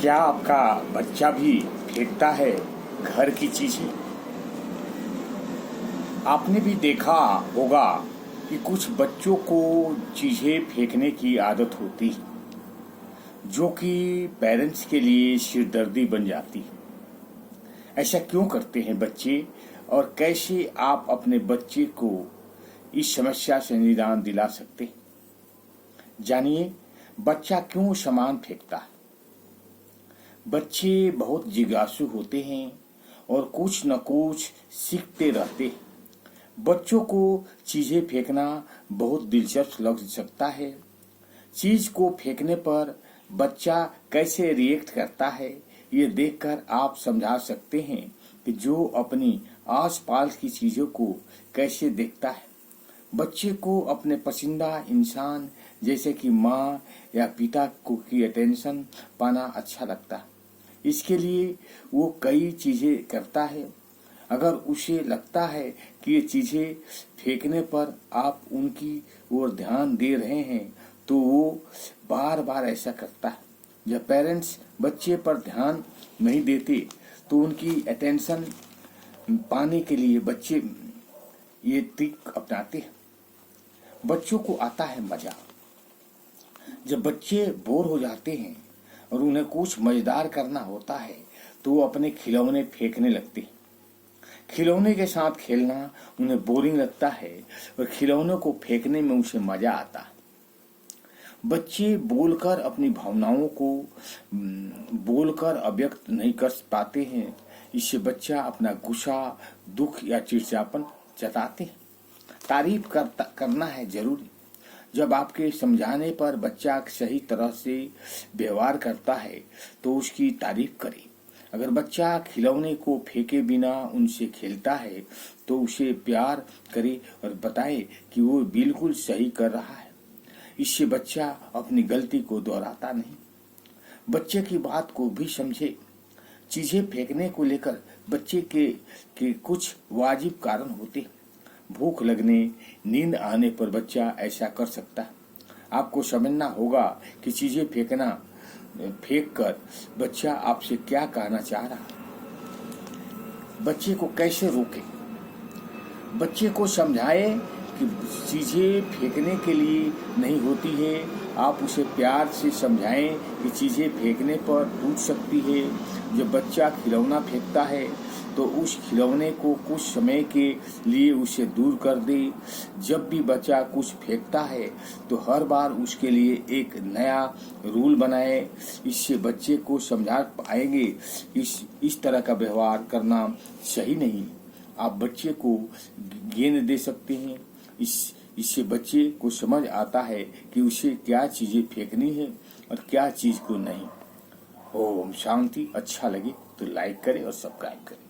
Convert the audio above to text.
क्या आपका बच्चा भी फेंकता है घर की चीजें? आपने भी देखा होगा कि कुछ बच्चों को चीजें फेंकने की आदत होती है, जो कि पेरेंट्स के लिए सिरदर्दी बन जाती है। ऐसा क्यों करते हैं बच्चे, और कैसे आप अपने बच्चे को इस समस्या से निदान दिला सकते हैं? जानिए, बच्चा क्यों सामान फेंकता है। बच्चे बहुत जिज्ञासु होते हैं और कुछ न कुछ सीखते रहते हैं। बच्चों को चीजें फेंकना बहुत दिलचस्प लग सकता है। चीज को फेंकने पर बच्चा कैसे रिएक्ट करता है, ये देखकर आप समझा सकते हैं कि जो अपनी आसपास की चीजों को कैसे देखता है। बच्चे को अपने पसंदीदा इंसान जैसे कि माँ या पिता को की अटेंशन पाना अच्छा लगता है। इसके लिए वो कई चीजें करता है। अगर उसे लगता है कि ये चीजें फेंकने पर आप उनकी ओर ध्यान दे रहे हैं, तो वो बार बार ऐसा करता है। जब पेरेंट्स बच्चे पर ध्यान नहीं देते तो उनकी अटेंशन पाने के लिए बच्चे ये ट्रिक अपनाते हैं। बच्चों को आता है मजा। जब बच्चे बोर हो जाते हैं और उन्हें कुछ मजेदार करना होता है तो वो अपने खिलौने फेंकने लगते हैं। खिलौने के साथ खेलना उन्हें बोरिंग लगता है और खिलौनों को फेंकने में उसे मजा आता है। बच्चे बोलकर अपनी भावनाओं को बोलकर अभिव्यक्त नहीं कर पाते हैं। इससे बच्चा अपना गुस्सा, दुख या चिड़चिड़ापन जताते हैं। तारीफ करना है जरूरी। जब आपके समझाने पर बच्चा सही तरह से व्यवहार करता है तो उसकी तारीफ करें। अगर बच्चा खिलौने को फेंके बिना उनसे खेलता है तो उसे प्यार करे और बताए कि वो बिल्कुल सही कर रहा है। इससे बच्चा अपनी गलती को दोहराता नहीं। बच्चे की बात को भी समझे। चीजें फेंकने को लेकर बच्चे के कुछ वाजिब कारण होते हैं। भूख लगने, नींद आने पर बच्चा ऐसा कर सकता है। आपको समझना होगा कि चीजें फेंक कर बच्चा आपसे क्या कहना चाह रहा है। बच्चे को कैसे रोकें? बच्चे को समझाए कि चीजें फेंकने के लिए नहीं होती है। आप उसे प्यार से समझाएं कि चीजें फेंकने पर टूट सकती है। जब बच्चा खिलौना फेंकता है तो उस खिलौने को कुछ समय के लिए उसे दूर कर दे। जब भी बच्चा कुछ फेंकता है तो हर बार उसके लिए एक नया रूल बनाए। इससे बच्चे को समझा पाएंगे इस तरह का व्यवहार करना सही नहीं। आप बच्चे को गेंद दे सकते हैं। इससे बच्चे को समझ आता है कि उसे क्या चीजें फेंकनी है और क्या चीज को नहीं। ओम शांति। अच्छा लगे तो लाइक करें और सब्सक्राइब करें।